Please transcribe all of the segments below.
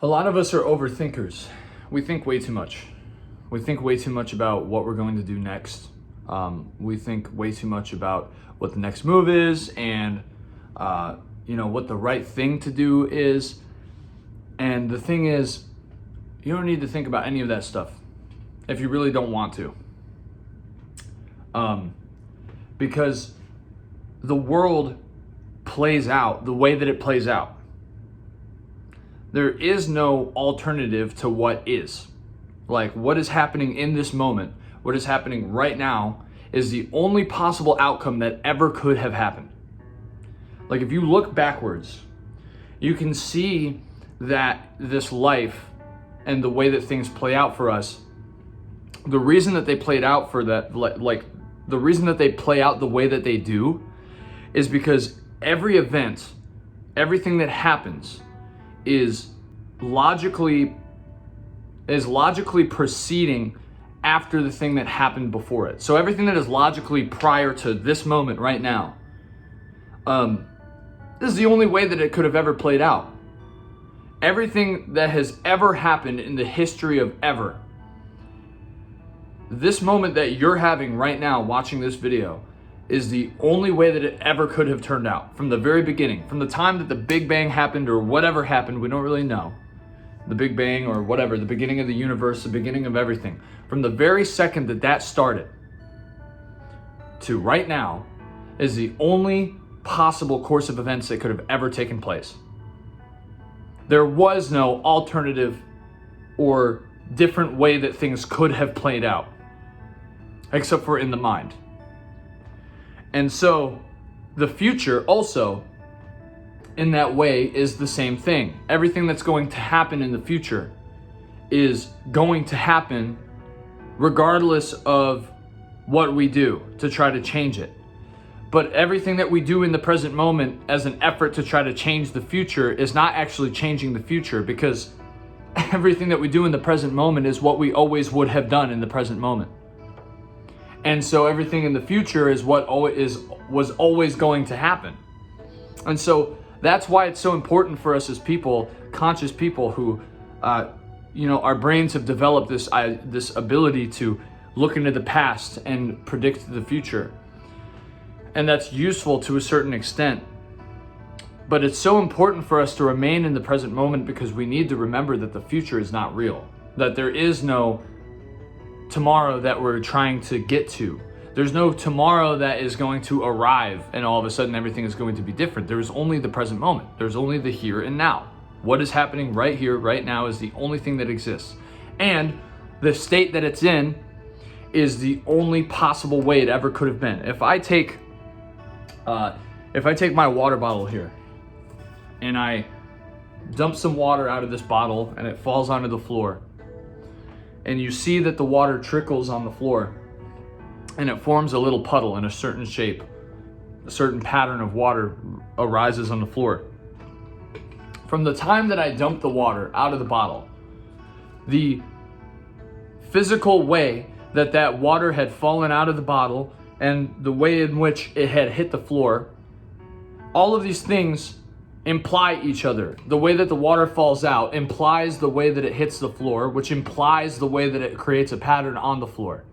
A lot of us are overthinkers. We think way too much. We think way too much about what we're going to do next. We think way too much about what the next move is and what the right thing to do is. And the thing is, you don't need to think about any of that stuff if you really don't want to. Because the world plays out the way that it plays out. There is no alternative to what is. Like, what is happening in this moment, what is happening right now, is the only possible outcome that ever could have happened. Like, if you look backwards, you can see that this life and the way that things play out for us, the reason that they played out for that, like the reason that they play out the way that they do is because every event, everything that happens is logically proceeding after the thing that happened before it. So everything that is logically prior to this moment right now, this is the only way that it could have ever played out. Everything that has ever happened in the history of ever, this moment that you're having right now watching this video is the only way that it ever could have turned out from the very beginning. From the time that the Big Bang happened or whatever happened, we don't really know. The Big Bang or whatever, the beginning of the universe, the beginning of everything. From the very second that that started to right now is the only possible course of events that could have ever taken place. There was no alternative or different way that things could have played out, except for in the mind. And so the future also, in that way, is the same thing. Everything that's going to happen in the future is going to happen regardless of what we do to try to change it. But everything that we do in the present moment as an effort to try to change the future is not actually changing the future, because everything that we do in the present moment is what we always would have done in the present moment. And so everything in the future is what was always going to happen. And so that's why it's so important for us as people, conscious people who, our brains have developed this ability to look into the past and predict the future. And that's useful to a certain extent. But it's so important for us to remain in the present moment because we need to remember that the future is not real. That there is no tomorrow that we're trying to get to. There's no tomorrow that is going to arrive and all of a sudden everything is going to be different. There is only the present moment. There's only the here and now. What is happening right here, right now is the only thing that exists. And the state that it's in is the only possible way it ever could have been. If I take my water bottle here and I dump some water out of this bottle and it falls onto the floor, and you see that the water trickles on the floor and it forms a little puddle in a certain shape, a certain pattern of water arises on the floor. From the time that I dump the water out of the bottle, the physical way that that water had fallen out of the bottle and the way in which it had hit the floor, all of these things imply each other. The way that the water falls out implies the way that it hits the floor, which implies the way that it creates a pattern on the floor.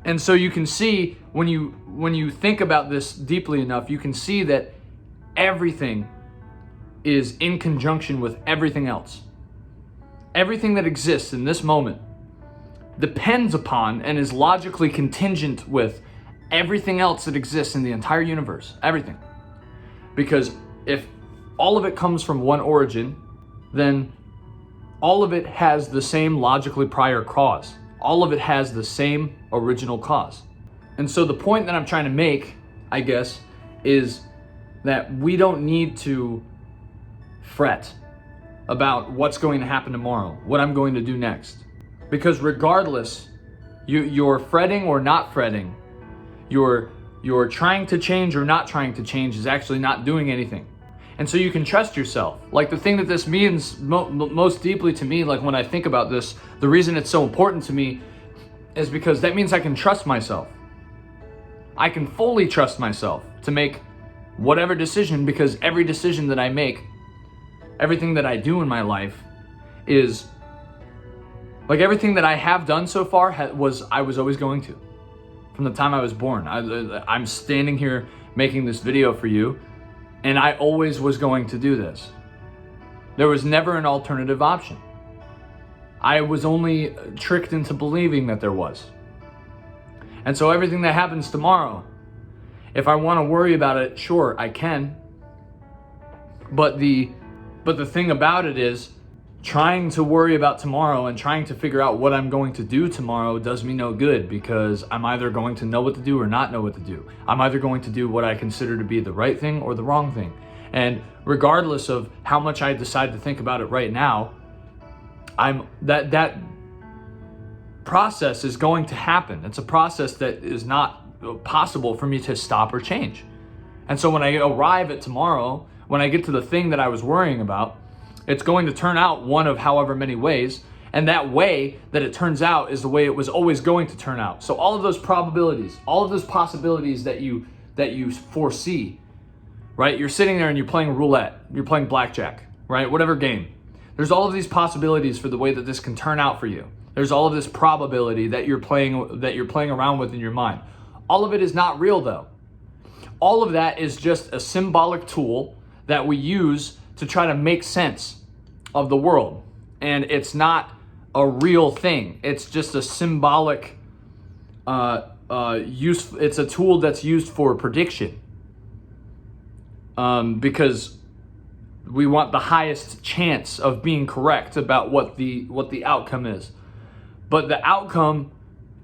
And so you can see, when you think about this deeply enough, you can see that everything is in conjunction with everything else. Everything that exists in this moment depends upon and is logically contingent with everything else that exists in the entire universe. Everything. Because if all of it comes from one origin, then all of it has the same logically prior cause. All of it has the same original cause. And so the point that I'm trying to make, I guess, is that we don't need to fret about what's going to happen tomorrow, what I'm going to do next. Because regardless, you're fretting or not fretting, you're trying to change or not trying to change is actually not doing anything. And so you can trust yourself. Like, the thing that this means most deeply to me, like when I think about this, the reason it's so important to me is because that means I can trust myself. I can fully trust myself to make whatever decision, because every decision that I make everything that I do in my life is like everything that I have done so far I was always going to. From the time I was born, I'm standing here making this video for you, and I always was going to do this. There was never an alternative option. I was only tricked into believing that there was. And so everything that happens tomorrow, if I want to worry about it, sure, I can. But the thing about it is, trying to worry about tomorrow and trying to figure out what I'm going to do tomorrow does me no good, because I'm either going to know what to do or not know what to do. I'm either going to do what I consider to be the right thing or the wrong thing. And regardless of how much I decide to think about it right now, that process is going to happen. It's a process that is not possible for me to stop or change. And so when I arrive at tomorrow, when I get to the thing that I was worrying about, it's going to turn out one of however many ways, and that way that it turns out is the way it was always going to turn out. So all of those probabilities, all of those possibilities that you foresee, right? You're sitting there and you're playing roulette, you're playing blackjack, right? Whatever game. There's all of these possibilities for the way that this can turn out for you. There's all of this probability that you're playing around with in your mind. All of it is not real though. All of that is just a symbolic tool that we use to try to make sense of the world. And it's not a real thing. It's just a symbolic use. It's a tool that's used for prediction. Because we want the highest chance of being correct about what the outcome is. But the outcome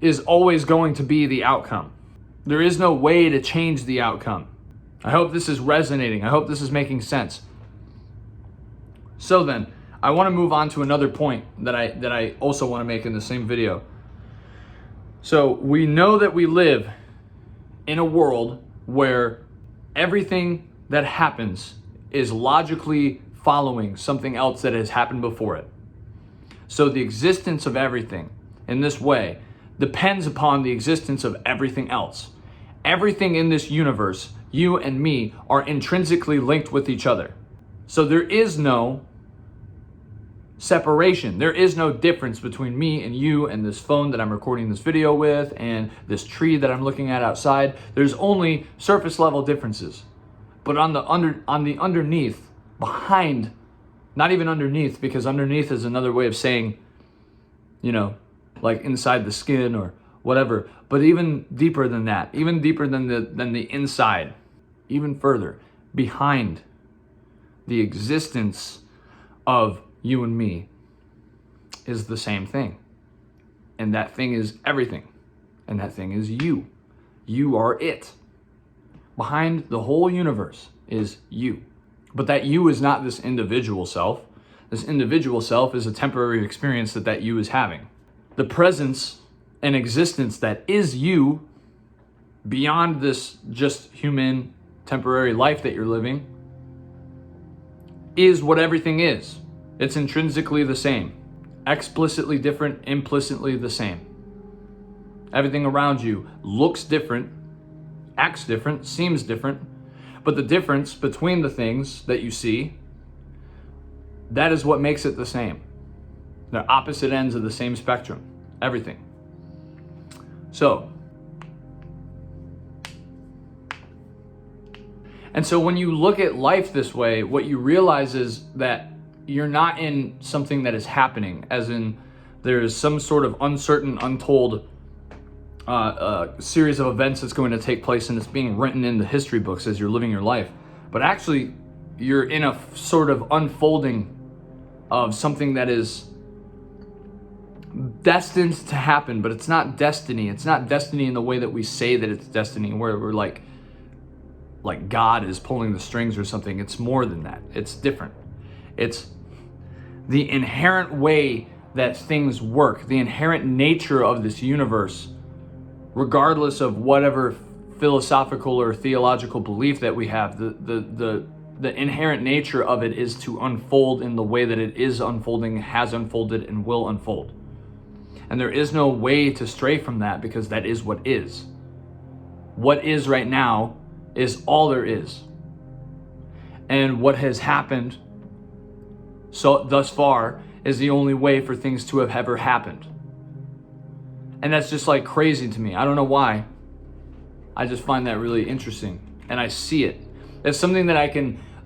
is always going to be the outcome. There is no way to change the outcome. I hope this is resonating. I hope this is making sense. So then, I want to move on to another point that I also want to make in the same video. So we know that we live in a world where everything that happens is logically following something else that has happened before it. So the existence of everything in this way depends upon the existence of everything else. Everything in this universe, you and me, are intrinsically linked with each other. So there is no separation. There is no difference between me and you and this phone that I'm recording this video with and this tree that I'm looking at outside. There's only surface level differences. But on the underneath, behind, not even underneath, because underneath is another way of saying, like inside the skin or whatever, but even deeper than that, even deeper than the inside, even further, behind the existence of you and me is the same thing. And that thing is everything. And that thing is you. You are it. Behind the whole universe is you. But that you is not this individual self. This individual self is a temporary experience that you is having. The presence and existence that is you, beyond this just human temporary life that you're living, is what everything is. It's intrinsically the same. Explicitly different, implicitly the same. Everything around you looks different, acts different, seems different, but the difference between the things that you see, that is what makes it the same. They're opposite ends of the same spectrum. Everything. So when you look at life this way, what you realize is that you're not in something that is happening, as in there is some sort of uncertain, untold series of events that's going to take place, and it's being written in the history books as you're living your life. But actually, you're in a sort of unfolding of something that is destined to happen, but it's not destiny. It's not destiny in the way that we say that it's destiny, where we're like God is pulling the strings or something. It's more than that. It's different. It's the inherent way that things work, the inherent nature of this universe, regardless of whatever philosophical or theological belief that we have. The inherent nature of it is to unfold in the way that it is unfolding, has unfolded, and will unfold. And there is no way to stray from that, because that is what is. What is right now is all there is. And what has happened so thus far is the only way for things to have ever happened. And that's just like crazy to me. I don't know why. I just find that really interesting, and I see it. It's something that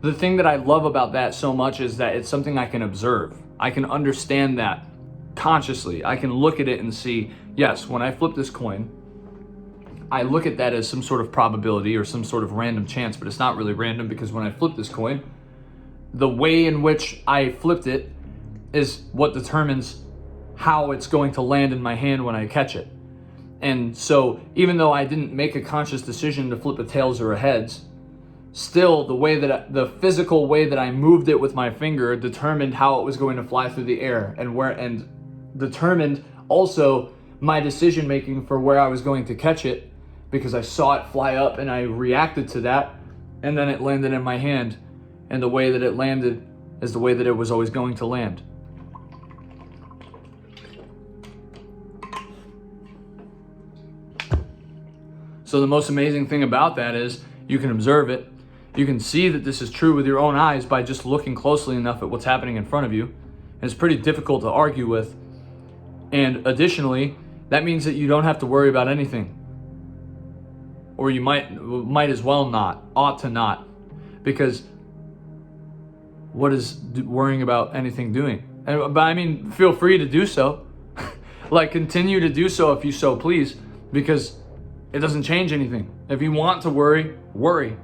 the thing that I love about that so much is that it's something I can observe. I can understand that consciously. I can look at it and see, yes, when I flip this coin, I look at that as some sort of probability or some sort of random chance, but it's not really random, because when I flip this coin, the way in which I flipped it is what determines how it's going to land in my hand when I catch it. And so even though I didn't make a conscious decision to flip a tails or a heads, still the physical way that I moved it with my finger determined how it was going to fly through the air, and determined also my decision making for where I was going to catch it, because I saw it fly up and I reacted to that, and then it landed in my hand, and the way that it landed is the way that it was always going to land. So the most amazing thing about that is you can observe it. You can see that this is true with your own eyes by just looking closely enough at what's happening in front of you. And it's pretty difficult to argue with. And additionally, that means that you don't have to worry about anything. Or you might as well not, ought to not. Because what is worrying about anything doing? But I mean, feel free to do so. Like, continue to do so if you so please, because it doesn't change anything. If you want to worry, worry.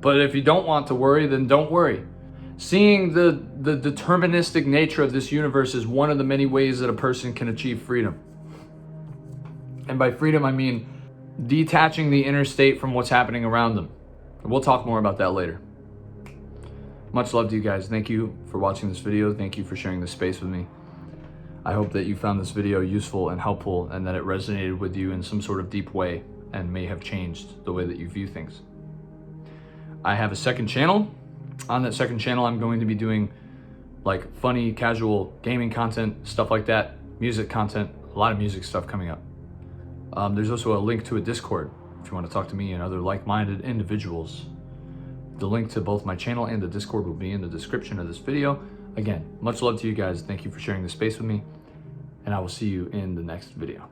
But if you don't want to worry, then don't worry. Seeing the deterministic nature of this universe is one of the many ways that a person can achieve freedom. And by freedom, I mean detaching the inner state from what's happening around them. We'll talk more about that later. Much love to you guys. Thank you for watching this video. Thank you for sharing this space with me. I hope that you found this video useful and helpful, and that it resonated with you in some sort of deep way and may have changed the way that you view things. I have a second channel. On that second channel, I'm going to be doing like funny, casual gaming content, stuff like that, music content, a lot of music stuff coming up. There's also a link to a Discord if you want to talk to me and other like-minded individuals. The link to both my channel and the Discord will be in the description of this video. Again, much love to you guys. Thank you for sharing this space with me, and I will see you in the next video.